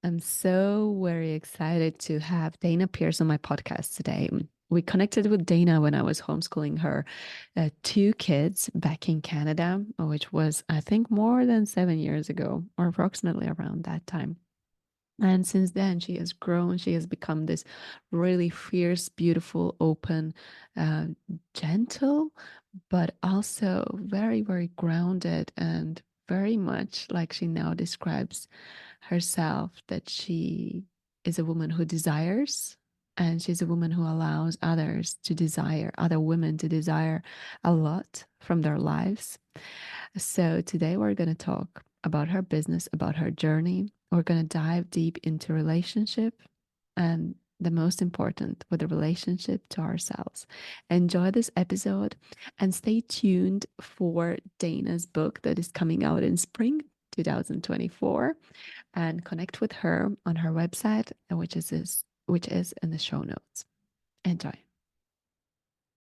I'm so very excited to have Dana Pierce on my podcast today. We connected with Dana when I was homeschooling her two kids back in Canada, which was, I think, more than 7 years ago, or approximately around that time. And since then, she has grown. She has become this really fierce, beautiful, open, uh, gentle, but also very, very grounded and very much like she now describes herself that she is a woman who desires and she's a woman who allows others to desire, other women to desire a lot from their lives. So today we're going to talk about her business, about her journey. We're going to dive deep into relationship and the most important with the relationship to ourselves. Enjoy this episode and stay tuned for Dana's book that is coming out in spring 2024 and connect with her on her website, which is in the show notes. Enjoy.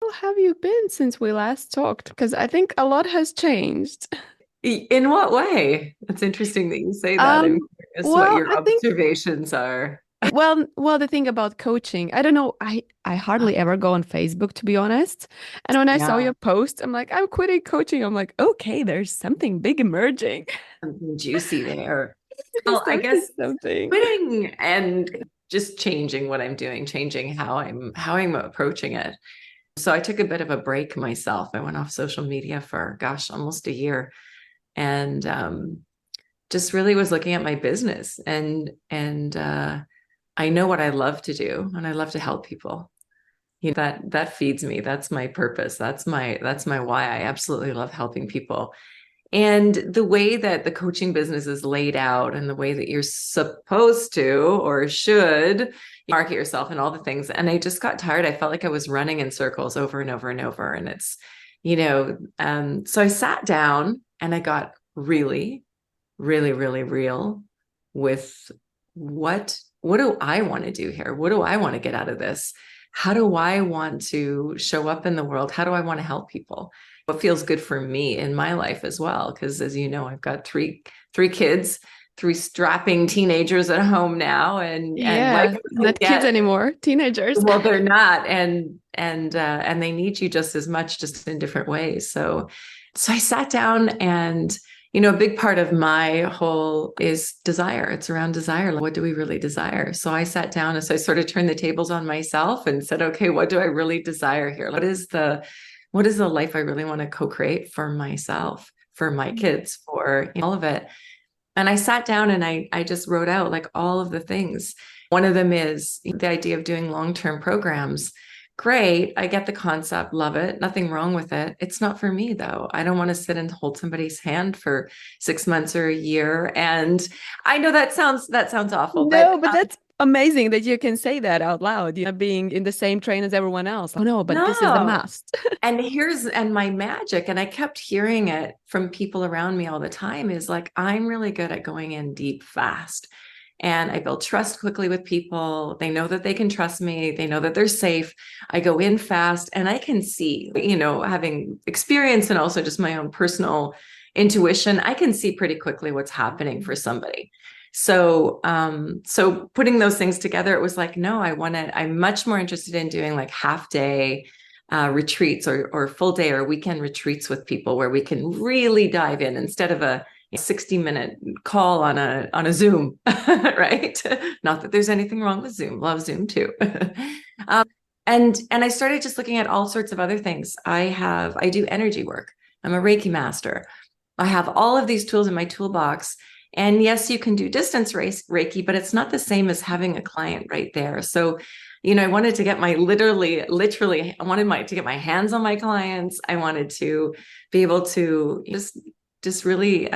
How have you been since we last talked? Because I think a lot has changed. In what way? It's interesting that you say that. I'm Um, curious what well, your I think observations are. well, the thing about coaching, I don't know, I hardly ever go on Facebook to be honest. And when I saw Yeah, your post, I'm like, I'm quitting coaching. I'm like, okay, there's something big emerging. something juicy there. There's Well, I definitely guess something. quitting and just changing what I'm doing, changing how I'm approaching it. So I took a bit of a break myself. I went off social media for gosh, almost a year, and just really was looking at my business and I know what I love to do, and I love to help people. That feeds me. That's my purpose. That's my why. I absolutely love helping people. And the way that the coaching business is laid out and the way that you're supposed to or should market yourself and all the things. And I just got tired. I felt like I was running in circles over and over and over. And so I sat down and I got really, really, really real with what do I want to do here? What do I want to get out of this? How do I want to show up in the world? How do I want to help people? What feels good for me in my life as well? Because as you know, I've got three kids, three strapping teenagers at home now, and life Yeah, doesn't not kids get anymore, teenagers. well, they're not, and they need you just as much, just in different ways. So I sat down and a big part of my whole is desire. It's around desire. Like, what do we really desire? So I sat down and so I sort of turned the tables on myself and said, okay, what do I really desire here? What is the life I really want to co-create for myself, for my kids, for all of it? And I sat down and I just wrote out like all of the things. One of them is the idea of doing long-term programs. Great. I get the concept, love it. Nothing wrong with it. It's not for me though. I don't want to sit and hold somebody's hand for 6 months or a year. And I know that sounds awful, but No, but that's amazing that you can say that out loud, being in the same train as everyone else. Oh no, but this is the no. must. And my magic, and I kept hearing it from people around me all the time, is like, I'm really good at going in deep fast. And I build trust quickly with people. They know that they can trust me. They know that they're safe. I go in fast and I can see, having experience and also just my own personal intuition, I can see pretty quickly what's happening for somebody. So putting those things together, it was like, no, I'm much more interested in doing like half day retreats or full day or weekend retreats with people where we can really dive in instead of a 60-minute call on a Zoom, right? Not that there's anything wrong with Zoom. Love Zoom too. um, and I started just looking at all sorts of other things. I do energy work. I'm a Reiki master. I have all of these tools in my toolbox. And yes, you can do distance Reiki, but it's not the same as having a client right there. So, I wanted to get literally, I wanted to get my hands on my clients. I wanted to be able to just really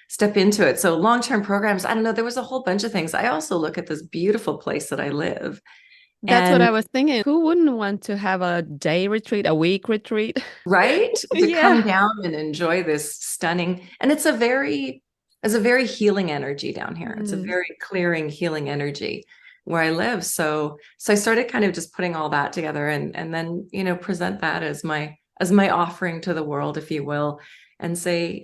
step into it. So long-term programs, I don't know, there was a whole bunch of things. I also look at this beautiful place that I live. That's what And I was thinking. Who wouldn't want to have a day retreat, a week retreat? right, to come Yeah. down and enjoy this stunning, and it's a very healing energy down here. It's a Mm. very clearing, healing energy where I live. So I started kind of just putting all that together and then, present that as my offering to the world, if you will. and say,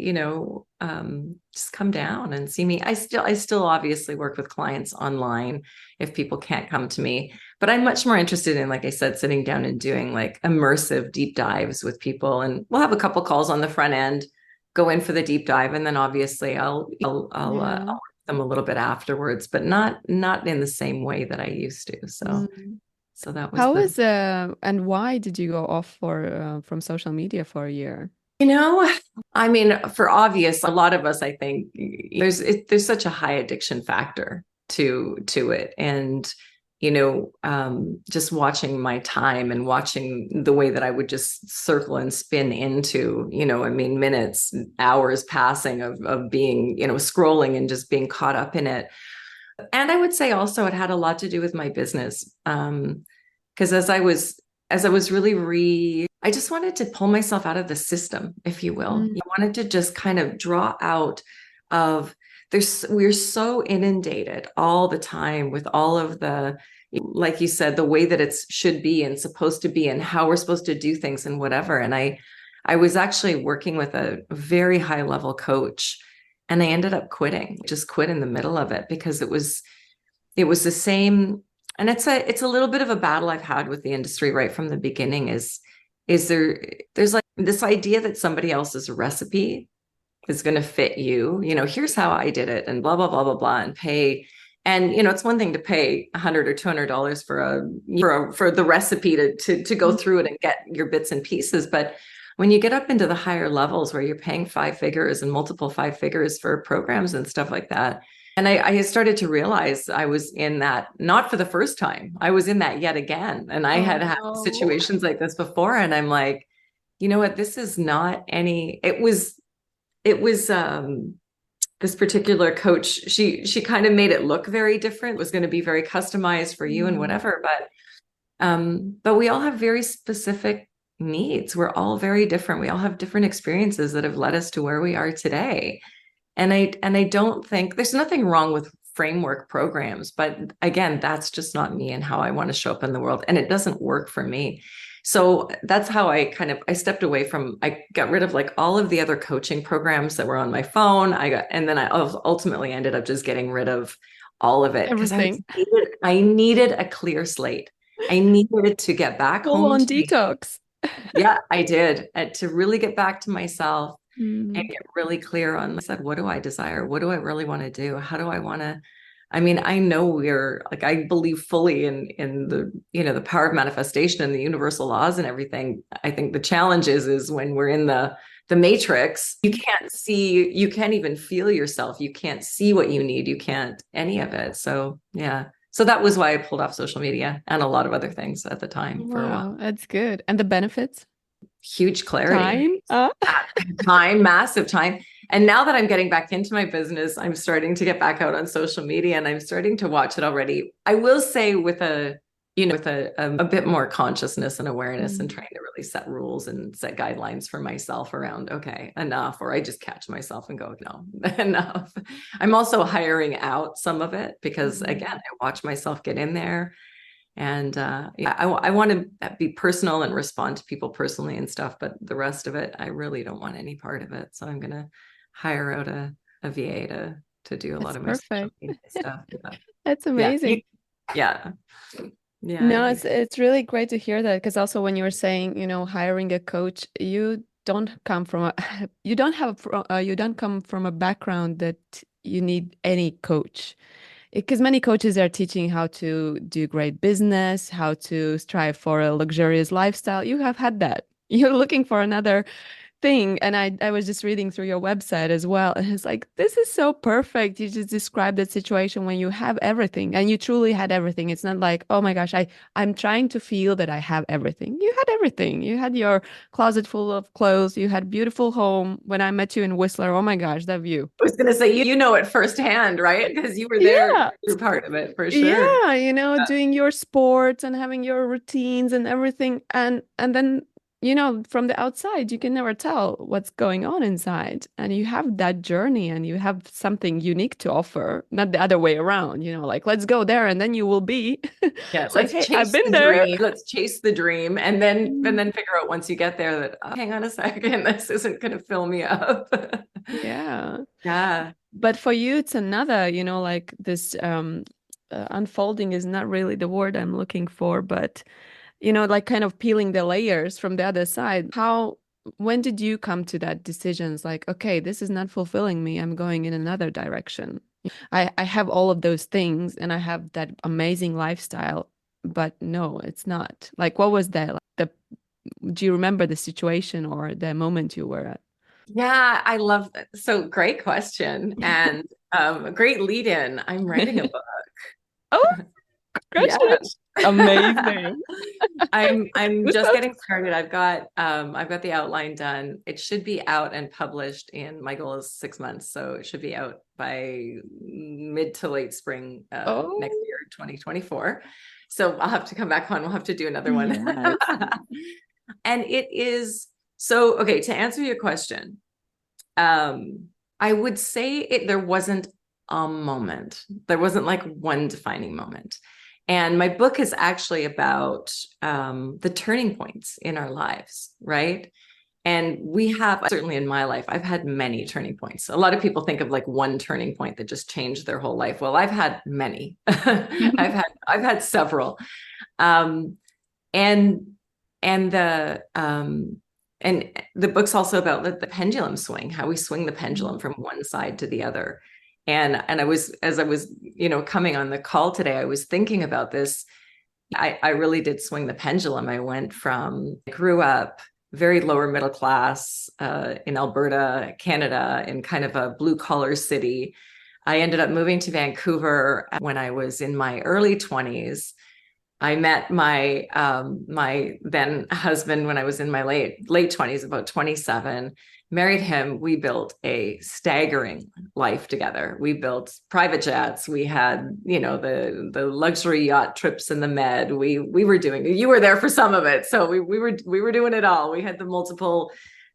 just come down and see me. I still obviously work with clients online if people can't come to me, but I'm much more interested in, like I said, sitting down and doing like immersive deep dives with people. And we'll have a couple calls on the front end, go in for the deep dive, and then obviously I'll Yeah. work them a little bit afterwards, but not in the same way that I used to. Mm. So that was How the is and why did you go off for from social media for a year? You know, I mean, for obvious, a lot of us, I think, there's such a high addiction factor to it, and just watching my time and watching the way that I would just circle and spin into, I mean, minutes, hours passing of being, scrolling and just being caught up in it. And I would say also it had a lot to do with my business. Because as I was I just wanted to pull myself out of the system, if you will. Mm. I wanted to just kind of draw out of we're so inundated all the time with all of the, like you said, the way that it should be and supposed to be and how we're supposed to do things and whatever. And I was actually working with a very high level coach, and I ended up quitting, just quit in the middle of it, because it was the same. And it's a little bit of a battle I've had with the industry right from the beginning. There's like this idea that somebody else's recipe is going to fit you. Here's how I did it, and blah blah blah blah blah, and pay. And it's one thing to pay $100 or $200 for the recipe to go through it and get your bits and pieces. But when you get up into the higher levels where you're paying five figures and multiple five figures for programs and stuff like that, and I started to realize I was in that, not for the first time, I was in that yet again. And I Oh had no. situations like this before. And I'm like, you know what? This is not it was this particular coach. She kind of made it look very different. It was going to be very customized for you and Mm. whatever. But we all have very specific needs. We're all very different. We all have different experiences that have led us to where we are today. And I don't think there's nothing wrong with framework programs, but again, that's just not me and how I want to show up in the world. And it doesn't work for me. So that's how I stepped away I got rid of like all of the other coaching programs that were on my phone. And then I ultimately ended up just getting rid of all of it, because Everything. I needed a clear slate. I needed to get back Full home on to me. detox. Yeah, I did. To really get back to myself and Mm. get really clear on, I said, what do I desire? What do I really want to do? How do I want to? I mean, I know we're like, I believe fully in the power of manifestation and the universal laws and everything. I think the challenge is when we're in the matrix, you can't see, you can't even feel yourself. You can't see what you need. You can't any of it. So yeah. So that was why I pulled off social media and a lot of other things at the time for a while. Wow, that's good. And the benefits? Huge clarity. Time? Time, massive time. And now that I'm getting back into my business, I'm starting to get back out on social media, and I'm starting to watch it already. I will say with a bit more consciousness and awareness, and Mm. trying to really set rules and set guidelines for myself around, okay, enough, or I just catch myself and go, no, enough. I'm also hiring out some of it because, again, Mm. I watch myself get in there. And yeah, I want to be personal and respond to people personally and stuff, but the rest of it, I really don't want any part of it. So I'm going to hire out a VA to do a lot That's of my social perfect. media stuff. But That's yeah, amazing. yeah, yeah, I No, think it's really great to hear that, because also when you were saying, hiring a coach, you don't come from a you don't have you don't come from a background that you need any coach. Because many coaches are teaching how to do great business, how to strive for a luxurious lifestyle. You have had that. You're looking for another thing. And I was just reading through your website as well. And it's like, this is so perfect. You just described that situation when you have everything, and you truly had everything. It's not like, oh my gosh, I'm trying to feel that I have everything. You had everything. You had your closet full of clothes. You had beautiful home. When I met you in Whistler, oh my gosh, that view. I was going to say, you know it firsthand, right? Because you were there, Yeah. you're part of it for sure. Yeah, doing your sports and having your routines and everything. And then from the outside, you can never tell what's going on inside. And you have that journey and you have something unique to offer, not the other way around, like, let's go there and then you will be. Yeah, It's like, let's hey, I've chase been the there. dream. Let's chase the dream, and then Mm. figure out once you get there that, oh, hang on a second, this isn't going to fill me up. Yeah. Yeah. But for you, it's another, like this unfolding is not really the word I'm looking for, but like kind of peeling the layers from the other side. When did you come to that decisions like, okay, this is not fulfilling me. I'm going in another direction. I have all of those things and I have that amazing lifestyle, but no, it's not. Like, what was that? Like do you remember the situation or the moment you were at? Yeah, I love that. So great question, and great lead in. I'm writing a book. Oh, Yeah. congratulations. Amazing. I'm We're just so getting started. I've got the outline done. It should be out and published in, my goal is 6 months. So it should be out by mid to late spring next oh, year, 2024. So I'll have to come back on. We'll have to do another one. yes. And it is so okay, to answer your question. I would say there wasn't a moment. There wasn't like one defining moment. And my book is actually about the turning points in our lives, right? And we have, certainly in my life, I've had many turning points. A lot of people think of like one turning point that just changed their whole life. Well, I've had many. I've had several. Um, and and the book's also about the pendulum swing, how we swing the pendulum from one side to the other. And as I was coming on the call today, I was thinking about this. I really did swing the pendulum. I grew up very lower middle class in Alberta, Canada, in kind of a blue collar city. I ended up moving to Vancouver when I was in my early 20s. I met my then husband when I was in my late 20s, about 27. Married him. We built a staggering life together. We built private jets. We had, the luxury yacht trips in the Med. We were doing. You were there for some of it, so we were doing it all. We had the multiple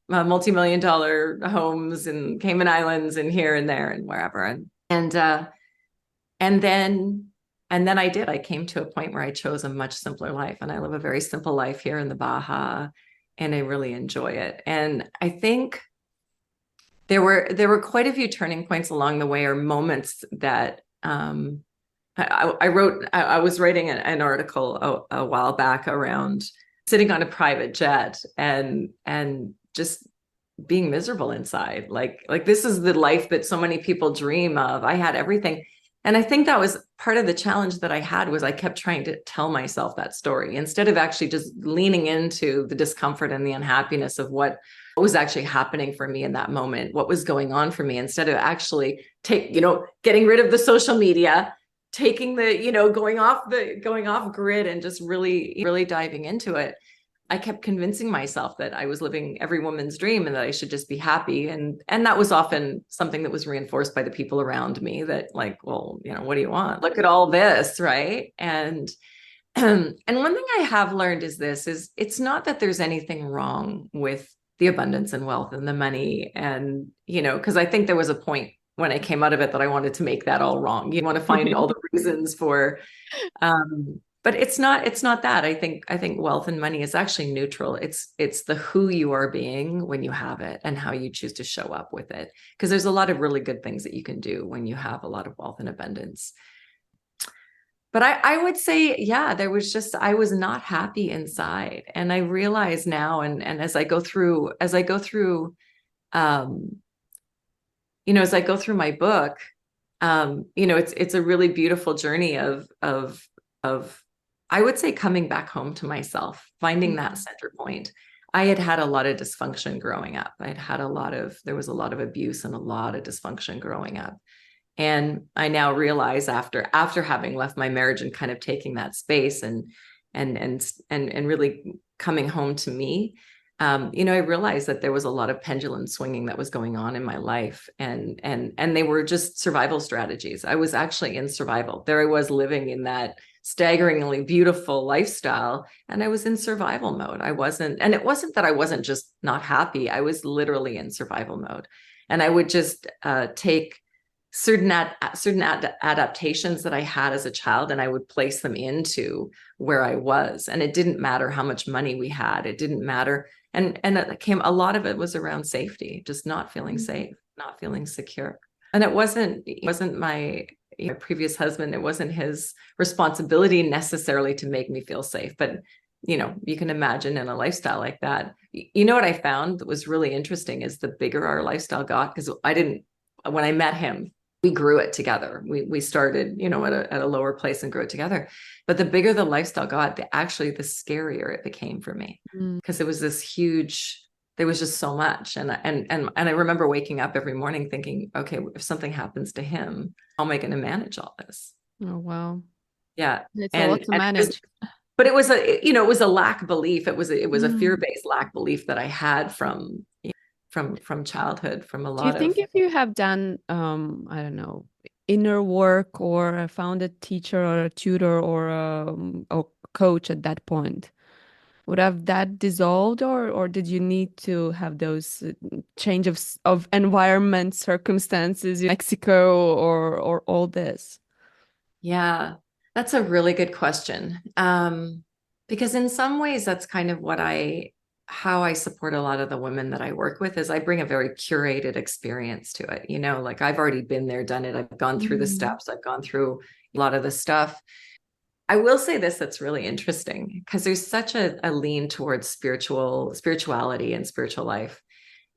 multi-million-dollar homes in Cayman Islands and here and there and wherever. And then I came to a point where I chose a much simpler life, and I live a very simple life here in the Baja, and I really enjoy it. And I think there were quite a few turning points along the way, or moments that I was writing an article a while back around sitting on a private jet and just being miserable inside. Like this is the life that so many people dream of. I had everything. And I think that was part of the challenge that I had, was I kept trying to tell myself that story instead of actually just leaning into the discomfort and the unhappiness of what was actually happening for me in that moment, what was going on for me, instead of actually getting rid of the social media, taking going off grid and just really, really diving into it. I kept convincing myself that I was living every woman's dream and that I should just be happy. And that was often something that was reinforced by the people around me, that like, well, what do you want? Look at all this, right? And and one thing I have learned is it's not that there's anything wrong with the abundance and wealth and the money. And, because I think there was a point when I came out of it that I wanted to make that all wrong. You want to find all the reasons for but it's not that. I think wealth and money is actually neutral. It's the who you are being when you have it and how you choose to show up with it, because there's a lot of really good things that you can do when you have a lot of wealth and abundance. But I would say, yeah, I was not happy inside. And I realize now, and as I go through um as I go through my book, it's a really beautiful journey of I would say coming back home to myself, finding that center point. I had a lot of dysfunction growing up. There was a lot of abuse and a lot of dysfunction growing up. And I now realize, after having left my marriage and kind of taking that space and really coming home to me, I realized that there was a lot of pendulum swinging that was going on in my life, and they were just survival strategies. I was actually in survival. There I was living in that staggeringly beautiful lifestyle. And I was in survival mode. And it wasn't that I wasn't just not happy. I was literally in survival mode. And I would just take certain adaptations that I had as a child, and I would place them into where I was. And it didn't matter how much money we had. It didn't matter. And it came, a lot of it was around safety, just not feeling safe, not feeling secure. And it wasn't my previous husband, it wasn't his responsibility necessarily to make me feel safe. But you can imagine in a lifestyle like that. What I found that was really interesting is the bigger our lifestyle got, because when I met him, we grew it together. We started, at a lower place and grew it together. But the bigger the lifestyle got, the scarier it became for me, because it was this huge. There was just so much, and I remember waking up every morning thinking, okay, if something happens to him, how am I going to manage all this? Oh, wow. Yeah, It's a lot to manage. But it was a lack belief. It was a fear-based lack belief that I had from childhood, from a Do you lot think of. if you have done, I don't know, inner work or found a teacher or a tutor or coach at that point, would have that dissolved, or did you need to have those change of environment, circumstances, in Mexico or all this? Yeah, that's a really good question. Because in some ways, that's kind of how I support a lot of the women that I work with, is I bring a very curated experience to it. Like I've already been there, done it. I've gone through the steps. I've gone through a lot of the stuff. I will say this, that's really interesting, because there's such a lean towards spirituality and spiritual life.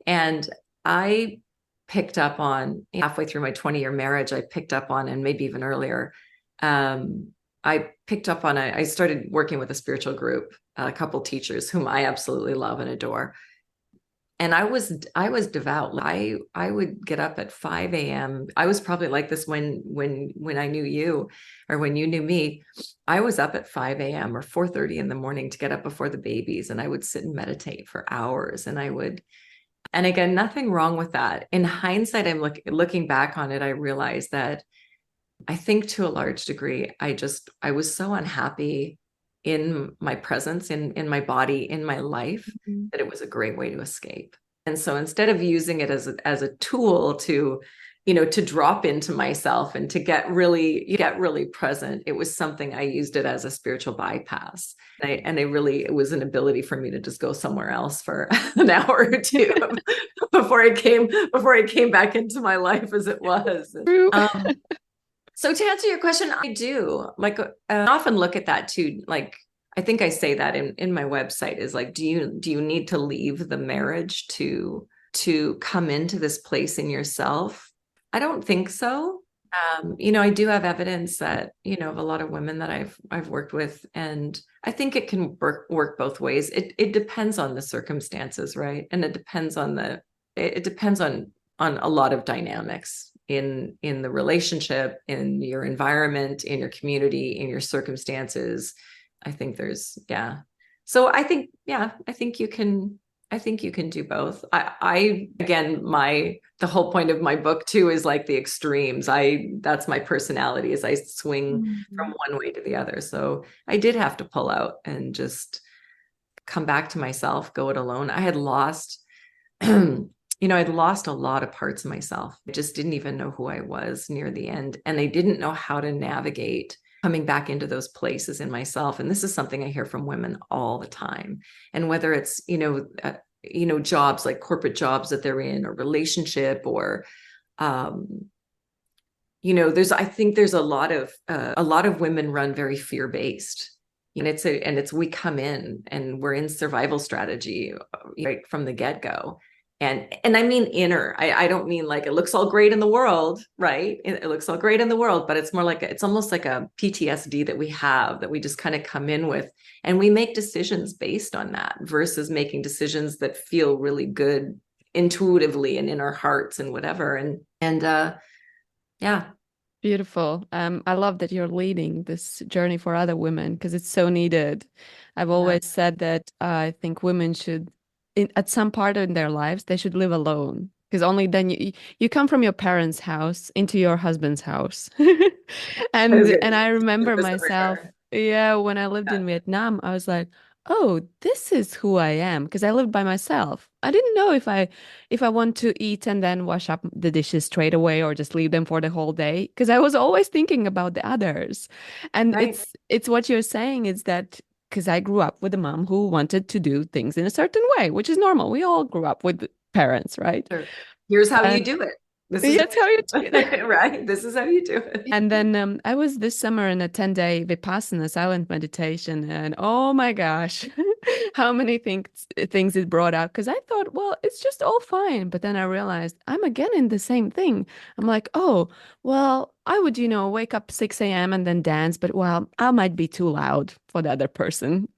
And I picked up on, halfway through my 20-year marriage, I picked up on, and maybe even earlier, I picked up on, I started working with a spiritual group, a couple teachers whom I absolutely love and adore. And I was devout. I would get up at 5 a.m. I was probably like this when I knew you, or when you knew me. I was up at 5 a.m. or 4:30 in the morning to get up before the babies. And I would sit and meditate for hours. And again, nothing wrong with that. In hindsight, I'm looking back on it, I realized that I think to a large degree, I was so unhappy in my presence, in my body, in my life, that it was a great way to escape. And so instead of using it as a tool to, to drop into myself and to get really present, it was something I used it as a spiritual bypass. It was an ability for me to just go somewhere else for an hour or two before I came back into my life as it was. True. So to answer your question, I do I often look at that too. Like, I think I say that in my website, is like, do you need to leave the marriage to come into this place in yourself? I don't think so. I do have evidence that, of a lot of women that I've worked with, and I think it can work both ways. It depends on the circumstances, right? And it depends on a lot of dynamics in the relationship, in your environment, in your community, in your circumstances. I think so I think you can do both. I again, the whole point of my book too is like the extremes. That's my personality, is I swing from one way to the other. So I did have to pull out and just come back to myself, go it alone. I had lost I'd lost a lot of parts of myself. I just didn't even know who I was near the end. And I didn't know how to navigate coming back into those places in myself. And this is something I hear from women all the time. And whether it's, jobs, like corporate jobs that they're in, or relationship, or, I think there's a lot of women run very fear-based. And we come in and we're in survival strategy right from the get-go. And I mean inner. I don't mean like it looks all great in the world, right? It looks all great in the world, but it's more like it's almost like a PTSD that we just kind of come in with, and we make decisions based on that versus making decisions that feel really good intuitively and in our hearts and whatever. Yeah. Beautiful. I love that you're leading this journey for other women, because it's so needed. I've always said that I think women should, at some part in their lives, they should live alone, because only then you come from your parents' house into your husband's house. And I remember myself Yeah, when I lived Yeah, in Vietnam, I was like, "Oh, this is who I am," because I lived by myself. I didn't know if I want to eat and then wash up the dishes straight away or just leave them for the whole day, because I was always thinking about the others. And right. it's what you're saying is that because I grew up with a mom who wanted to do things in a certain way, which is normal. We all grew up with parents, right? Sure. Here's how you And do it. This is yeah, that's how you do it. right. This is how you do it. And then I was this summer in a 10-day Vipassana silent meditation, and oh my gosh, how many things it brought out. Because I thought, well, it's just all fine. But then I realized I'm again in the same thing. I'm like, oh, well, I would, wake up 6 a.m. and then dance, but well, I might be too loud for the other person.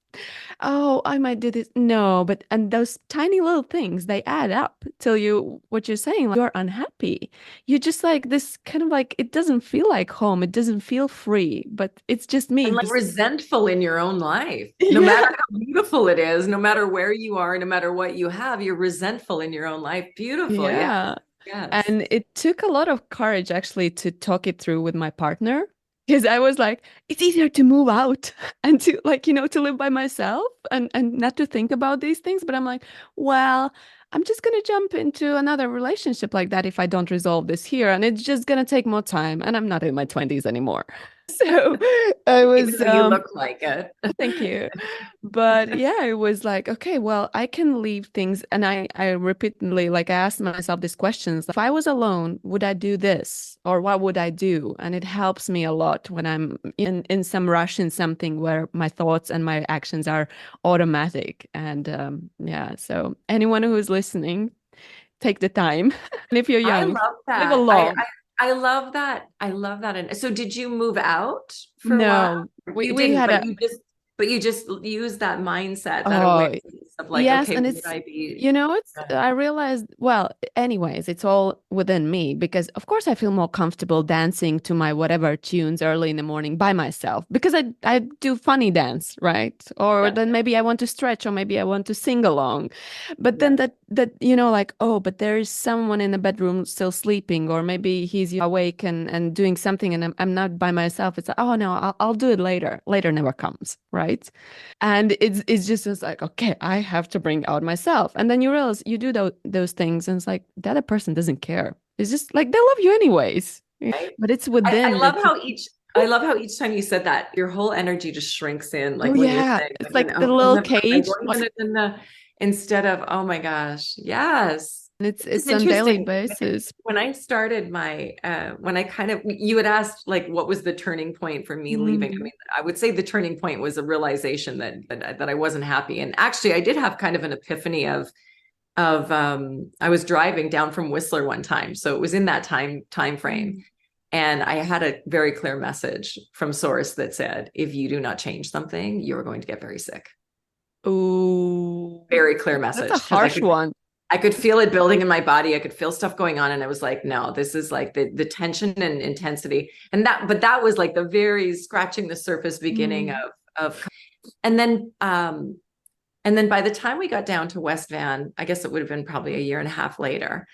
Oh, I might do this. No, but and those tiny little things, they add up till what you're saying, like you're unhappy. You're just like this kind of like, it doesn't feel like home. It doesn't feel free, but it's just me. And like Just, resentful in your own life. No yeah, matter how beautiful it is, no matter where you are, no matter what you have, you're resentful in your own life. Beautiful. Yeah. yeah. Yes. And it took a lot of courage actually to talk it through with my partner because I was like, it's easier to move out and to like, to live by myself and not to think about these things. But I'm like, well, I'm just gonna jump into another relationship like that if I don't resolve this here. And it's just gonna take more time. And I'm not in my 20s anymore. So I Even was though you look like it. thank you. But yeah, it was like, okay, well, I can leave things. And I repeatedly, like, I asked myself these questions. If I was alone, would I do this? Or what would I do? And it helps me a lot when I'm in some rush in something where my thoughts and my actions are automatic. And yeah, so anyone who is listening, take the time. And if you're I young, love live that. alone. I love that. I love that. And so did you move out for a while? No, we You we didn't, had a but you just use that mindset, that oh, awareness of like, yes, okay, and would it's I be uh, I realized, well, anyways, it's all within me because of course I feel more comfortable dancing to my whatever tunes early in the morning by myself because I do funny dance, right? Or yeah, then maybe I want to stretch or maybe I want to sing along. But yeah, then that like, oh, but there is someone in the bedroom still sleeping or maybe he's awake and doing something and I'm not by myself. It's like, oh no, I'll do it later. Later never comes, right? And it's just it's like, okay, I have to bring out myself. And then you realize you do those things, and it's like the other person doesn't care. It's just like they love you anyways. right. But it's I within love that you, how I love how each time you said that, your whole energy just shrinks in, oh like when you're yeah, saying, it's like, like the oh, and little then I'm cage. going instead of, oh my gosh, yes. And it's It's it's on daily interesting. basis. When I started my, when I kind of, you had asked like, what was the turning point for me leaving? I Mm. mean, I would say the turning point was a realization that I wasn't happy. And actually, I did have kind of an epiphany I was driving down from Whistler one time, so it was in that time frame, Mm. and I had a very clear message from source that said, if you do not change something, you're going to get very sick. Ooh, Very clear that's a message, because harsh one. I could feel it building in my body. I could feel stuff going on. And I was like, no, this is like the tension and intensity. But that was like the very scratching the surface beginning Mm. of, and then, and then by the time we got down to West Van, I guess it would have been probably a year and a half later,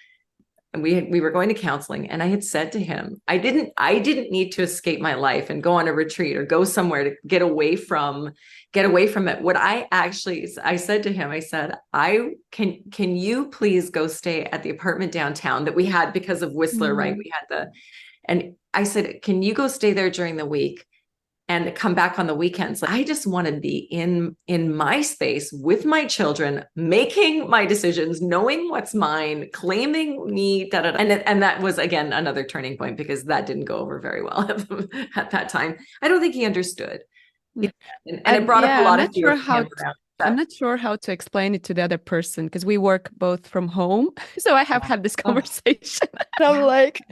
and we were going to counseling, and I had said to him, I didn't need to escape my life and go on a retreat or go somewhere to get away from it. What I said to him, I said, I can you please go stay at the apartment downtown that we had because of Whistler, right? Mm. We had and I said, can you go stay there during the week and come back on the weekends? Like, I just want to be in my space with my children, making my decisions, knowing what's mine, claiming me, da, da, da. And that was again another turning point, because that didn't go over very well at that time. I don't think he understood. Mm. And it brought up a Yeah, lot of fear for him around I'm that. not sure how to explain it to the other person because we work both from home. So I have Yeah. had this Oh, conversation. And I'm yeah. like,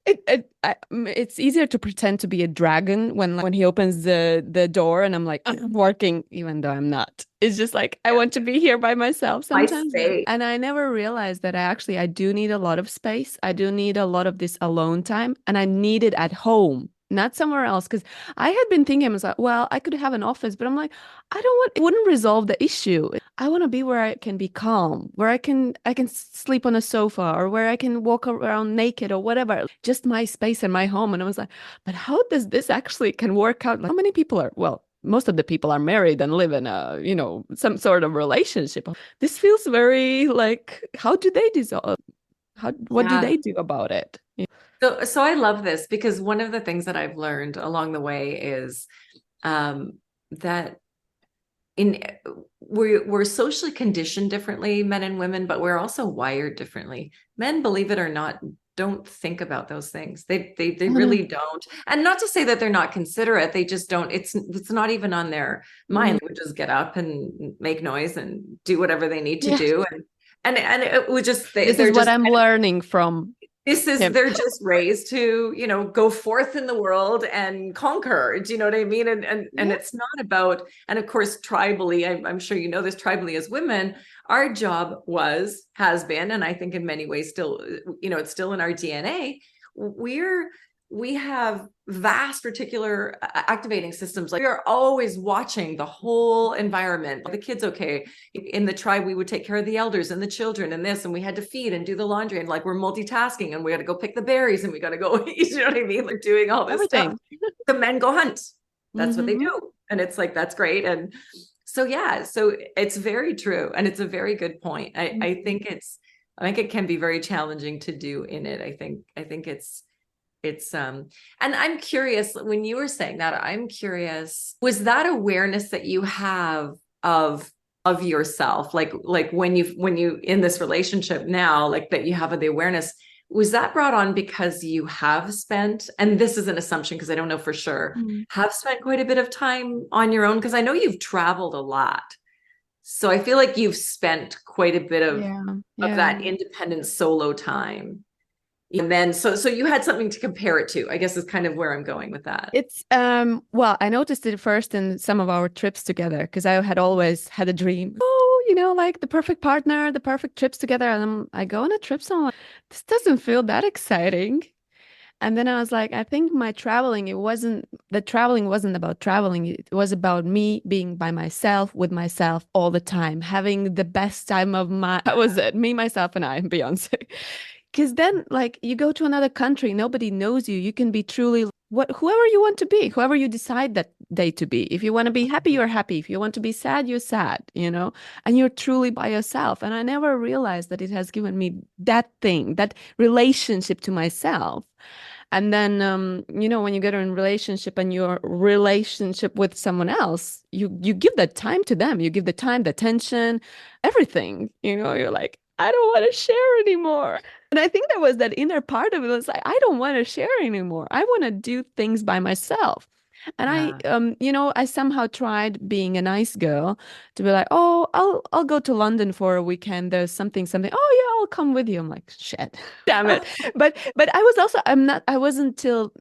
it's easier to pretend to be a dragon when he opens the door and I'm like, I'm working even though I'm not. It's just like I Yeah. want to be here by myself My sometimes. space. And I never realized that I do need a lot of space. I do need a lot of this alone time and I need it at home. not somewhere else. Because I had been thinking, I was like, well, I could have an office, but I'm like, I don't want, it wouldn't resolve the issue. I want to be where I can be calm, where I can sleep on a sofa or where I can walk around naked or whatever, just my space and my home. And I was like, but how does this actually can work out? Like, how many people are, well, most of the people are married and live in a, some sort of relationship. This feels very like, how do they dissolve? What do Yeah. they do about it? So I love this because one of the things that I've learned along the way is that in we're socially conditioned differently, men and women, but we're also wired differently. Men, believe it or not, don't think about those things. They Oh, no. really don't. And not to say that they're not considerate, they just don't. It's not even on their Mm, mind. They would just get up and make noise and do whatever they need to yeah. do. And it would just This is they're what just I'm learning from this is him. they're just raised to go forth in the world and conquer. Do you know what I mean? And Yeah. it's not about, and of course tribally, I'm sure you know this, tribally as women, our job has been, and I think in many ways still, it's still in our DNA. We have vast reticular activating systems. Like, we are always watching the whole environment. The kids, okay, in the tribe, we would take care of the elders and the children and this, and we had to feed and do the laundry, and like we're multitasking, and we got to go pick the berries, and we got to go, you know what I mean? They're doing all this stuff. Everything. The men go hunt. That's what they Hmm. do. And it's like, that's great. And so, yeah, so it's very true. And it's a very good point. I think it can be very challenging to do in it. I think it's and I'm curious, when you were saying that, I'm curious, was that awareness that you have of yourself, like when you in this relationship now, like that you have the awareness, was that brought on because you have spent, and this is an assumption because I don't know for sure, Mm. have spent quite a bit of time on your own? Because I know you've traveled a lot, so I feel like you've spent quite a bit Yeah. of Yeah. that independent solo time. And then so you had something to compare it to, I guess, is kind of where I'm going with that. It's well, I noticed it first in some of our trips together because I had always had a dream. Oh, like the perfect partner, the perfect trips together. And I go on a trip, so I'm like, this doesn't feel that exciting. And then I was like, I think the traveling wasn't about traveling. It was about me being by myself, with myself all the time, having the best time of that was it, me, myself, and I, Beyonce. Because then, like, you go to another country, nobody knows you. You can be truly whoever you want to be, whoever you decide that day to be. If you want to be happy, you're happy. If you want to be sad, you're sad, and you're truly by yourself. And I never realized that it has given me that thing, that relationship to myself. And then, when you get in a relationship and your relationship with someone else, you give that time to them. You give the time, the attention, everything. You're like, I don't want to share anymore. And I think there was that inner part of it was like, I don't want to share anymore. I want to do things by myself. And Yeah. I somehow tried being a nice girl to be like, oh, I'll go to London for a weekend. There's something. Oh yeah, I'll come with you. I'm like, shit, damn it. But I wasn't till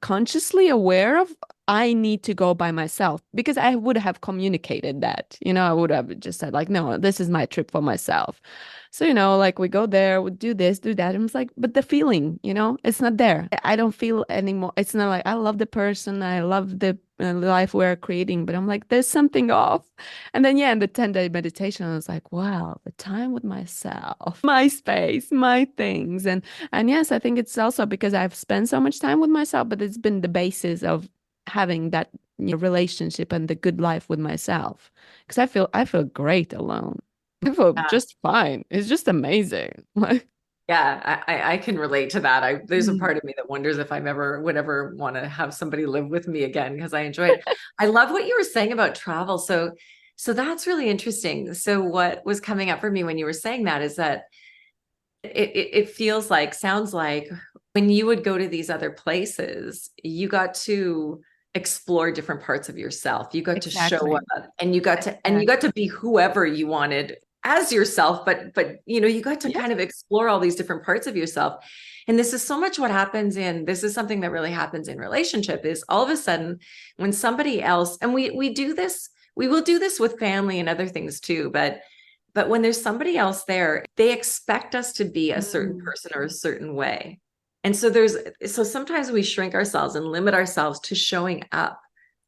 consciously aware of I need to go by myself because I would have communicated that. I would have just said like, no, this is my trip for myself. So, like we go there, we do this, do that. And it's like, but the feeling, it's not there. I don't feel anymore. It's not like I love the person, I love the life we're creating, but I'm like, there's something off. And then, yeah, in the 10-day meditation, I was like, wow, the time with myself, my space, my things. And yes, I think it's also because I've spent so much time with myself, but it's been the basis of having that relationship and the good life with myself. Because I feel great alone. I feel Yeah. just fine. It's just amazing. Like, Yeah, I can relate to that. There's a mm, part of me that wonders if would ever want to have somebody live with me again, because I enjoy it. I love what you were saying about travel. So that's really interesting. So what was coming up for me when you were saying that is that it sounds like when you would go to these other places, you got to explore different parts of yourself. You got to show exactly. up, and you got to be whoever you wanted as yourself, but you got to Yeah. kind of explore all these different parts of yourself. And this is so much what happens this is something that really happens in relationship, is all of a sudden when somebody else, and we do this, we will do this with family and other things too, but when there's somebody else there, they expect us to be a certain Mm. person or a certain way. And so sometimes we shrink ourselves and limit ourselves to showing up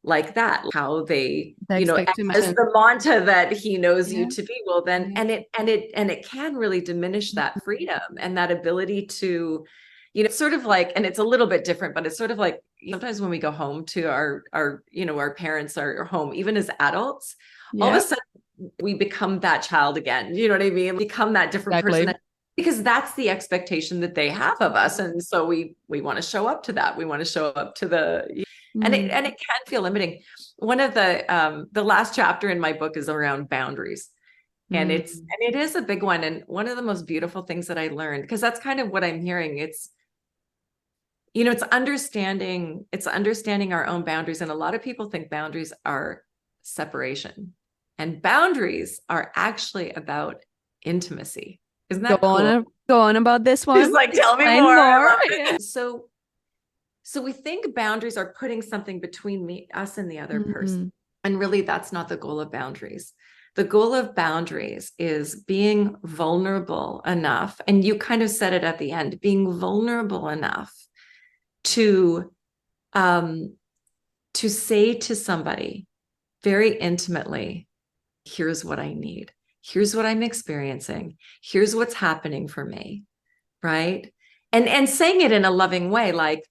like that, how they, The as expectation. the Monta that he knows you Yeah. to be. Well, then, Yeah. and it can really diminish that freedom and that ability to, it's sort of like, and it's a little bit different, but it's sort of like sometimes when we go home to our parents, our home, even as adults, all of a Yeah. sudden we become that child again. You know what I mean? Become that different person Exactly. that, because that's the expectation that they have of us. And so we want to show up to that. We want to show up to the, and it can feel limiting. One of the last chapter in my book is around boundaries. And Mm. it is a big one. And one of the most beautiful things that I learned, because that's kind of what I'm hearing. It's understanding our own boundaries. And a lot of people think boundaries are separation. And boundaries are actually about intimacy. Isn't that cool? Go on about this He's one. like, tell me Explain more. I more. love Yeah. it. So we think boundaries are putting something between us and the other person. Mm. And really, that's not the goal of boundaries. The goal of boundaries is being vulnerable enough. And you kind of said it at the end, being vulnerable enough to um, to say to somebody very intimately, here's what I need. Here's what I'm experiencing. Here's what's happening for me. Right. And saying it in a loving way, like,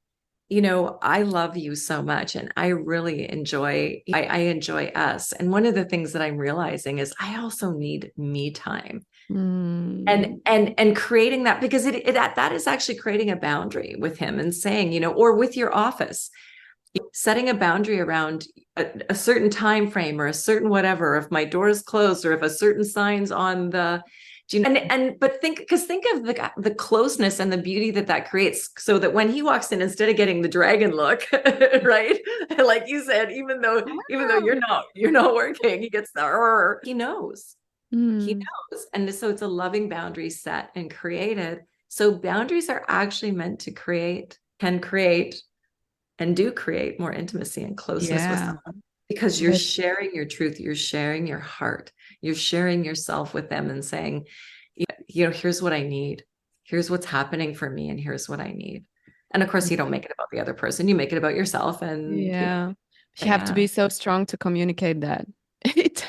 I love you so much and I really I enjoy us. And one of the things that I'm realizing is I also need me time. Mm. And creating that, because that is actually creating a boundary with him and saying, or with your office, setting a boundary around a certain time frame or a certain whatever, if my door is closed or if a certain sign's on the, but think of the closeness and the beauty that creates, so that when he walks in, instead of getting the dragon look, right, like you said, even though you're not working, he gets the, he Mm. knows. And so it's a loving boundary set and created. So boundaries are actually meant to can create and do create more intimacy and closeness with Yeah. someone, because you're But sharing your truth, you're sharing your heart, you're sharing yourself with them and saying, here's what I need, here's what's happening for me, and here's what I need. And of course, you don't make it about the other person, you make it about yourself. And yeah, you but have to yeah, be so strong to communicate that. It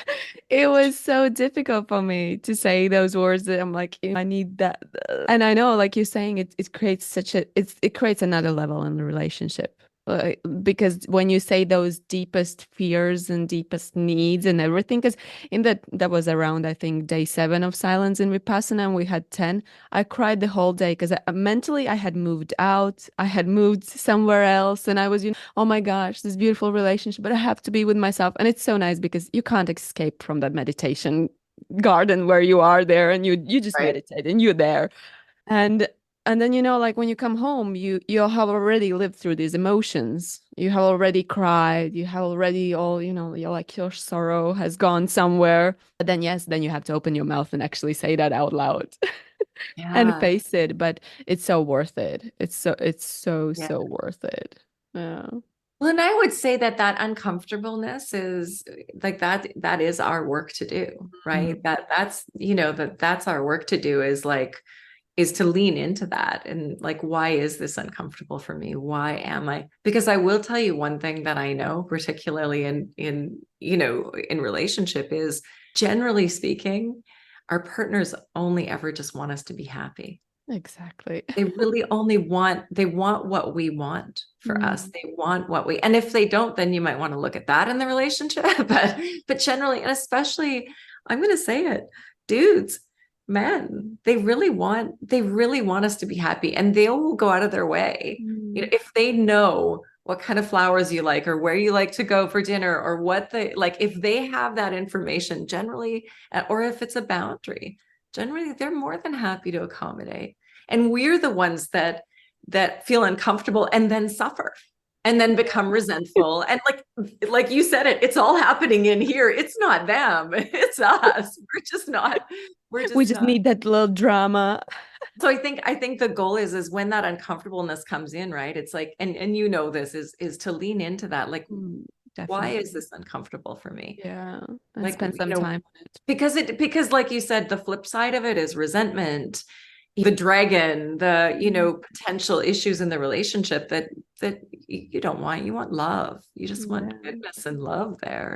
it was so difficult for me to say those words that I'm like, I need that. And I know, like you're saying, it creates it creates another level in the relationship. Because when you say those deepest fears and deepest needs and everything, because that was around, I think, day 7 of silence in Vipassana, and we had 10. I cried the whole day because mentally I had moved out, I had moved somewhere else, and I was, oh my gosh, this beautiful relationship, but I have to be with myself. And it's so nice because you can't escape from that meditation garden where you are there and you just right. meditate and you're there. And and then like when you come home, you have already lived through these emotions. You have already cried, you have already all, you're like your sorrow has gone somewhere. But then yes, then you have to open your mouth and actually say that out loud and Yeah. face it. But it's so worth it. Yeah. So worth it. Yeah. Well, and I would say that uncomfortableness is like that is our work to do, Mm. right? That's our work to do, is to lean into that. And like, why is this uncomfortable for me? Why am I? Because I will tell you one thing that I know, particularly in relationship, is, generally speaking, our partners only ever just want us to be happy. Exactly. They really only want what we want for us. Mm. They want what we, and if they don't, then you might want to look at that in the relationship. But generally, and especially, I'm going to say it, dudes, men, they really want us to be happy, and they will go out of their way. Mm. If they know what kind of flowers you like, or where you like to go for dinner, or what they like, if they have that information, generally, or if it's a boundary, generally they're more than happy to accommodate. And we're the ones that feel uncomfortable and then suffer and then become resentful. And like you said, it's all happening in here. It's not them, it's us. We're We just just not. need that little drama. So I think the goal is when that uncomfortableness comes in, right? It's like, and this is to lean into that. Like, Mm, why is definitely. this uncomfortable for me? Yeah. And Like, spend some time on it. because like you said, the flip side of it is resentment, the dragon, the, Mhm. potential issues in the relationship that you don't want. You want love. You just want Yeah. goodness and love there.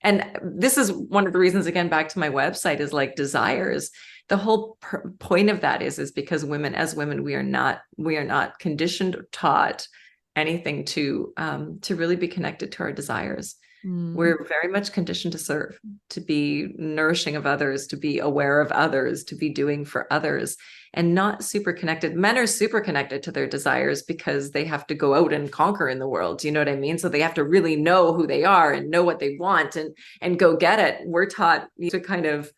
And this is one of the reasons, again, back to my website, is like desires. The whole point of that is because women, as women, we are not conditioned or taught anything to really be connected to our desires. Mm. We're very much conditioned to serve, to be nourishing of others, to be aware of others, to be doing for others, and not super connected. Men are super connected to their desires because they have to go out and conquer in the world. You know what I mean? So they have to really know who they are and know what they want and go get it. We're taught to Let's kind of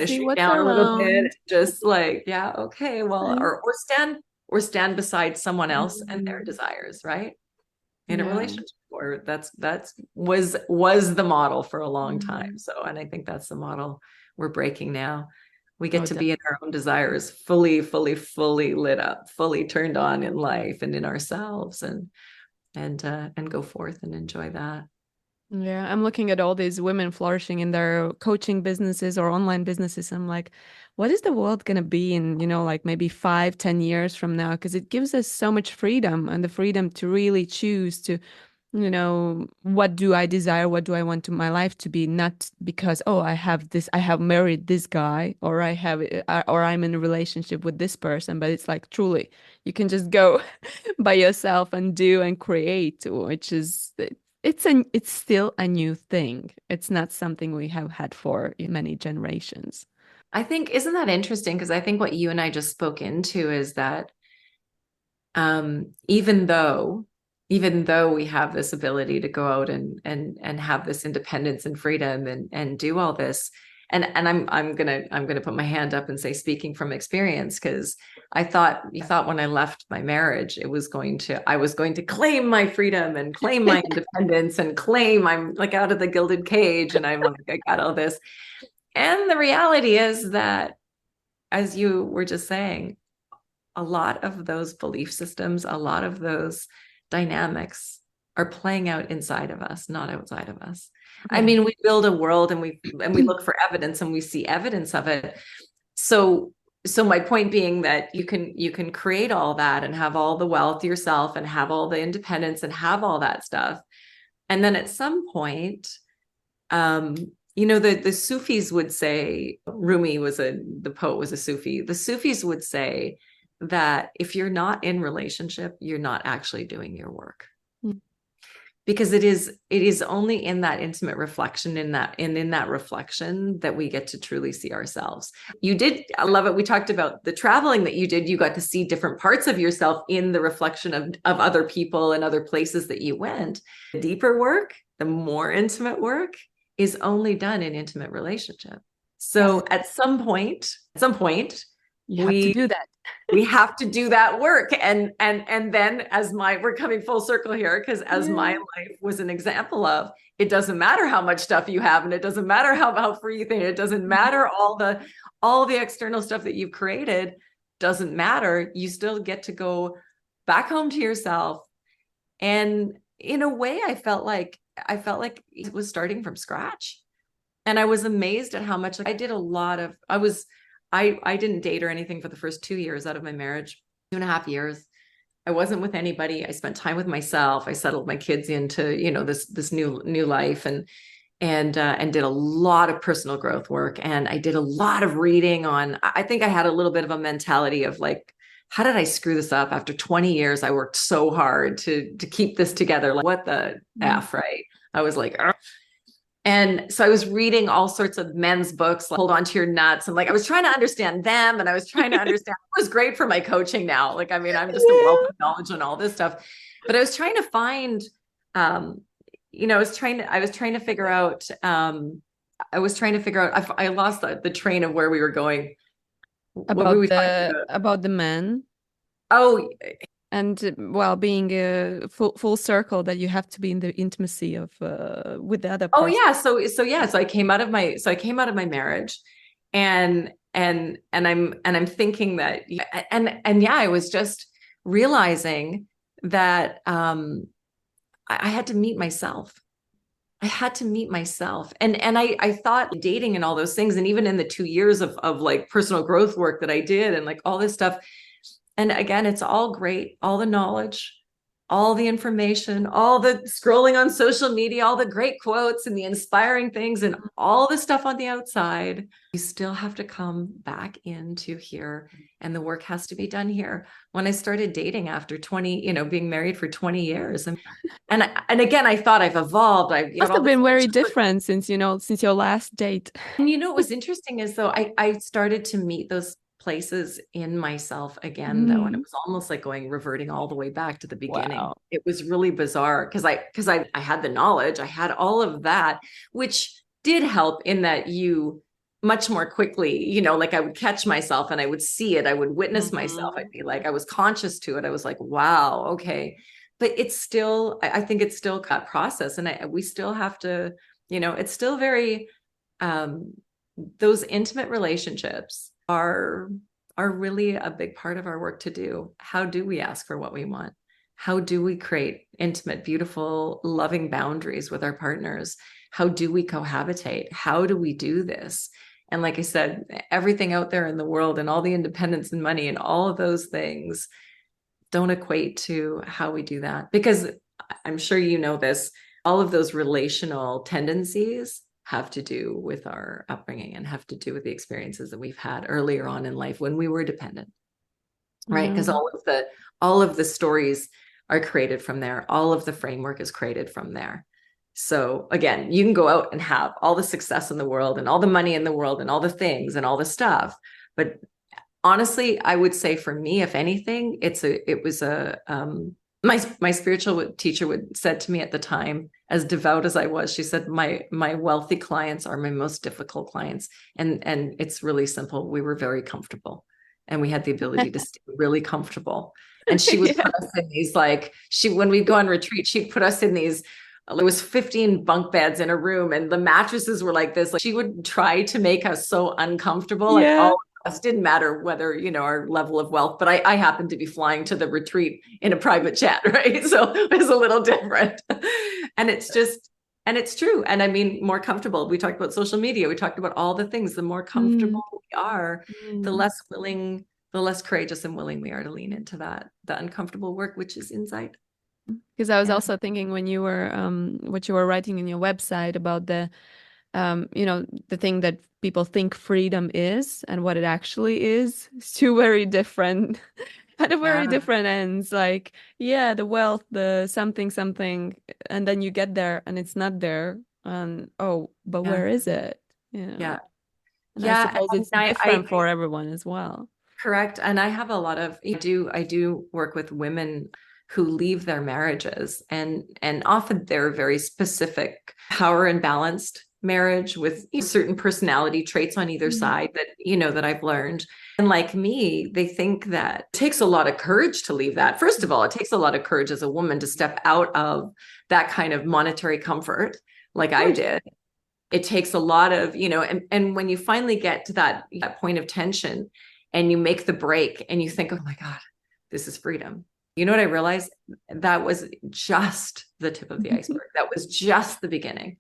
see shoot what's down a little bit, around. just like, yeah, okay, well, I, or stand beside someone else and their mm, desires, right? In a yeah. relationship, or that's was the model for a long time. Mm. So, and I think that's the model we're breaking now. We get Oh, to be in our own desires, fully lit up, fully turned on in life and in ourselves, and go forth and enjoy that. yeah, I'm looking at all these women flourishing in their coaching businesses or online businesses. I'm like, what is the world gonna be in, like maybe 5, 10 years from now? Because it gives us so much freedom and the freedom to really choose to, what do I desire? What do I want to my life to be? Not because, oh, I have married this guy, or or I'm in a relationship with this person, but it's like truly, you can just go by yourself and do and create, which is it's still a new thing. It's not something we have had for many generations. I think, isn't that interesting? Because I think what you and I just spoke into is that, even though we have this ability to go out and have this independence and freedom and do all this, and I'm gonna put my hand up and say, speaking from experience, because I thought when I left my marriage, I was going to claim my freedom and claim my independence and claim I'm like out of the gilded cage, and I'm like, I got all this. And the reality is that, as you were just saying, a lot of those belief systems, a lot of those dynamics are playing out inside of us, not outside of us. I Yeah. mean, we build a world and we look for evidence and we see evidence of it. So my point being that you can create all that and have all the wealth yourself and have all the independence and have all that stuff. And then at some point, um, the Sufis would say, the poet was a Sufi. The Sufis would say that if you're not in relationship, you're not actually doing your work, Mm. because it is only in that intimate reflection, in that reflection, that we get to truly see ourselves. I love it. We talked about the traveling that you did. You got to see different parts of yourself in the reflection of other people and other places that you went. The deeper work, the more intimate work, is only done in intimate relationship. Yes. So at some point, You have to we do that. we have to do that work. And then, we're coming full circle here, because as my Yeah. life was an example of, it doesn't matter how much stuff you have, and it doesn't matter how free you think, it doesn't matter all the external stuff that you've created, doesn't matter. You still get to go back home to yourself. And in a way, I felt like it was starting from scratch. And I was amazed at how much, like, I did a lot of, I didn't date or anything for the first 2 years out of my marriage, 2.5 years. I wasn't with anybody. I spent time with myself. I settled my kids into, this new life, and did a lot of personal growth work. And I did a lot of reading on, I think I had a little bit of a mentality of like, how did I screw this up? After 20 years, I worked so hard to keep this together. Like, what the Mm. F, right? I was like, ugh. And so I was reading all sorts of men's books, like Hold On to Your Nuts. And like, I was trying to understand them, and I was trying to understand, it was great for my coaching now. Like, I mean, I'm just a wealth Yeah. of knowledge on all this stuff. But I was trying to find, um, I was trying to figure out, I lost the train of where we were going. What were About we talking the about? about the men Oh, and well being a full circle that you have to be in the intimacy of with the other oh person. yeah. So I came out of my marriage, and I'm thinking that, and yeah, I was just realizing that, I had to meet myself. I had to meet myself. And I thought dating and all those things, and even in the 2 years of like personal growth work that I did and like all this stuff. And again, it's all great, all the knowledge, all the information, all the scrolling on social media, all the great quotes and the inspiring things and all the stuff on the outside. You still have to come back into here, and the work has to be done here. When I started dating after 20, being married for 20 years, and again, I thought I've evolved. I've got Must all have this. been very different since, since your last date. And what was interesting is though I started to meet those places in myself again though, and it was almost like reverting all the way back to the beginning. Wow. It was really bizarre because I had the knowledge, I had all of that, which did help in that you much more quickly, like I would catch myself and I would see it, I would witness myself, I'd be like, I was conscious to it, I was like, wow, okay. But it's still, I think it's still a process, and we still have to, it's still very those intimate relationships are really a big part of our work to do. How do we ask for what we want? How do we create intimate, beautiful, loving boundaries with our partners? How do we cohabitate? How do we do this? And like I said, everything out there in the world and all the independence and money and all of those things don't equate to how we do that. Because I'm sure you know this, all of those relational tendencies have to do with our upbringing and have to do with the experiences that we've had earlier on in life when we were dependent, right? Because all of the stories are created from there. All of the framework is created from there. So again, you can go out and have all the success in the world and all the money in the world and all the things and all the stuff, but honestly, I would say for me, if anything, my spiritual teacher said to me at the time, as devout as I was, she said, my wealthy clients are my most difficult clients. And it's really simple. We were very comfortable and we had the ability to stay really comfortable. And she would put us in these, when we'd go on retreat, she'd put us in these, there was 15 bunk beds in a room and the mattresses were like this. Like she would try to make us so uncomfortable. Like all of us, didn't matter whether, our level of wealth, but I happened to be flying to the retreat in a private jet, right? So it was a little different. And it's true. And I mean, more comfortable. We talked about social media. We talked about all the things. The more comfortable we are, the less willing, the less courageous and willing we are to lean into the uncomfortable work, which is inside. Because I was also thinking when you were what you were writing in your website about the the thing that people think freedom is and what it actually is, it's two very different at a very different ends. Like, the wealth, the something, and then you get there and it's not there. And but where is it? Yeah. And I suppose it's different for everyone as well. Correct. And I have a lot of, I do work with women who leave their marriages, and often they're very specific, power and balanced marriage with certain personality traits on either side that, that I've learned. And like me, they think that it takes a lot of courage to leave that. First of all, it takes a lot of courage as a woman to step out of that kind of monetary comfort like I did. It takes a lot of, and when you finally get to that point of tension and you make the break and you think, oh my God, this is freedom. You know what I realized? That was just the tip of the iceberg. That was just the beginning,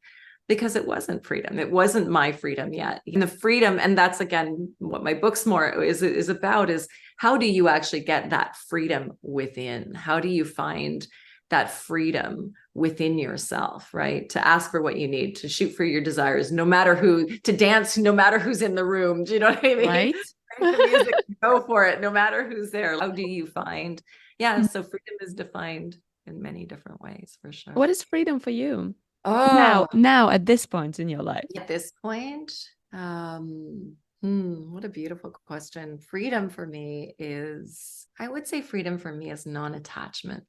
because it wasn't freedom. It wasn't my freedom yet. And the freedom, and that's again what my book's more is about, is how do you actually get that freedom within? How do you find that freedom within yourself, right? To ask for what you need, to shoot for your desires, no matter who, to dance, no matter who's in the room. Do you know what I mean? Right. The music, go for it, no matter who's there. How do you find? Yeah. So freedom is defined in many different ways, for sure. What is freedom for you? Oh, now at this point in your life. At this point, what a beautiful question. Freedom for me is, I would say freedom for me is non-attachment.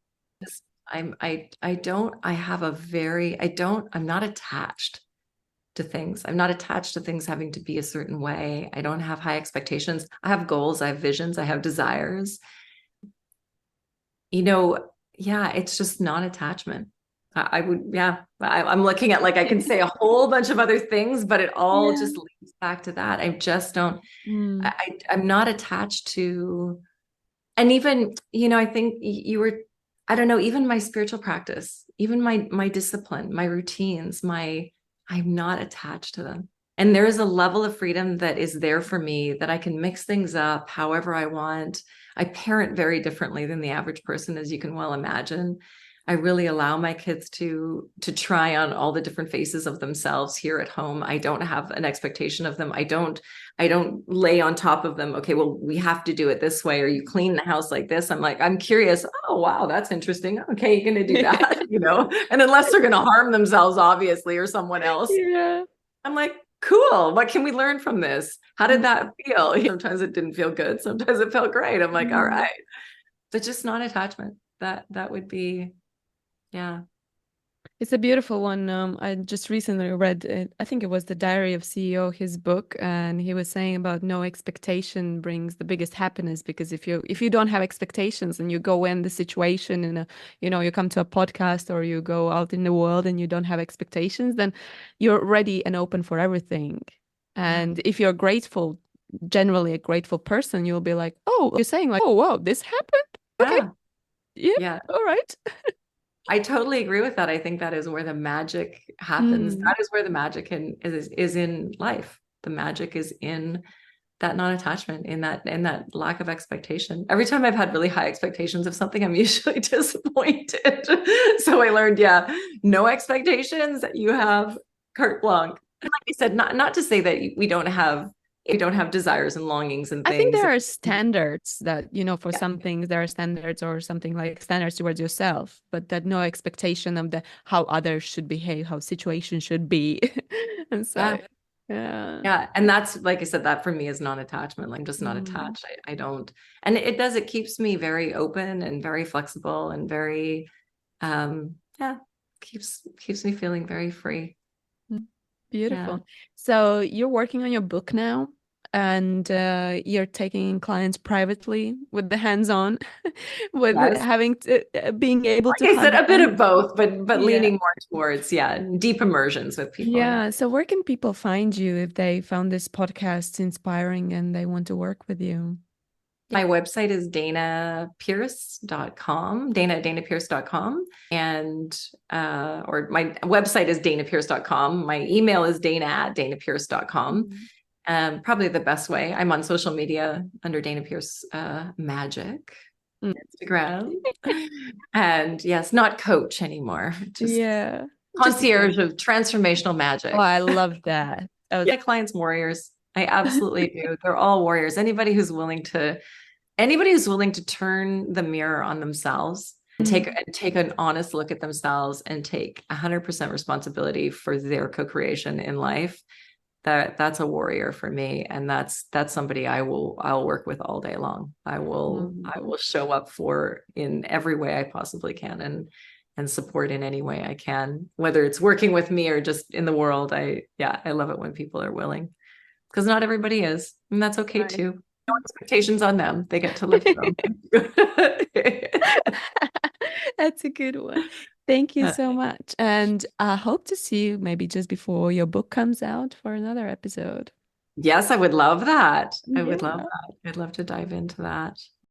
I'm not attached to things. I'm not attached to things having to be a certain way. I don't have high expectations. I have goals, I have visions, I have desires. It's just non-attachment. I'm looking at, like, I can say a whole bunch of other things, but it all just leads back to that. I just don't, I'm not attached to, and even, I think you were I don't know, even my spiritual practice, even my discipline, my routines, I'm not attached to them. And there is a level of freedom that is there for me that I can mix things up however I want. I parent very differently than the average person, as you can well imagine. I really allow my kids to try on all the different faces of themselves here at home. I don't have an expectation of them. I don't lay on top of them, okay, well, we have to do it this way, or you clean the house like this. I'm like, I'm curious. Oh, wow, that's interesting. Okay, you're going to do that, and unless they're going to harm themselves, obviously, or someone else, Yeah. I'm like, cool. What can we learn from this? How did that feel? Sometimes it didn't feel good. Sometimes it felt great. I'm like, all Mm. right, but just non-attachment. That would be, yeah. It's a beautiful one. I just recently read it. I think it was the Diary of CEO, his book, and he was saying about no expectation brings the biggest happiness because if you don't have expectations and you go in the situation and you come to a podcast or you go out in the world and you don't have expectations, then you're ready and open for everything. Yeah. And if you're grateful, generally a grateful person, you'll be like, oh, you're saying like, oh wow, this happened. Okay, Yeah. yeah, Yeah. all right. I totally agree with that. I think that is where the magic happens. Mm. That is where the magic is in life. The magic is in that non-attachment, in that lack of expectation. Every time I've had really high expectations of something, I'm usually disappointed. So I learned, yeah, no expectations. You have carte blanche. And like I said, not to say that we don't have desires and longings and I think things. there are standards that, for some things there are standards or something like standards towards yourself, but that no expectation of the how others should behave, how situations should be. And so, Yeah. yeah. Yeah. And that's, like I said, that for me is non-attachment. Like, I'm just not Mm. attached. I don't, and it keeps me very open and very flexible and very, yeah, keeps me feeling very free. Mm. Yeah. Beautiful. So you're working on your book now and you're taking clients privately with the hands-on, with Yes. having to being able to Like I said, hug a bit them. of both, but Yeah. leaning more towards, yeah, deep immersions with people. Yeah. Yeah. So where can people find you if they found this podcast inspiring and they want to work with you? My website is danapierce.com, danapierce.com. And or my website is danapierce.com. My email is dana@danapierce.com. Mhm. Probably the best way. I'm on social media under Dana Pierce Magic, Mm. Instagram. And yes, not coach anymore, just Yeah. Just a concierge coach. of transformational Oh, magic. I love that. That was My clients warriors. I absolutely do. They're all warriors. Anybody who's willing to turn the mirror on themselves and take Mm. and take an honest look at themselves and take 100% responsibility for their co-creation in life, that's a warrior for me, and that's somebody I'll work with all day long. I will Mm. I will show up for in every way I possibly can, and support in any way I can, whether it's working with me or just in the world. I love it when people are willing, because not everybody is, and that's okay Right. too. No expectations on them. They get to live their own. That's a good one. Thank you so much. And I hope to see you maybe just before your book comes out for another episode. Yes, I would love that. I would love Yeah. that. I'd love to dive into that.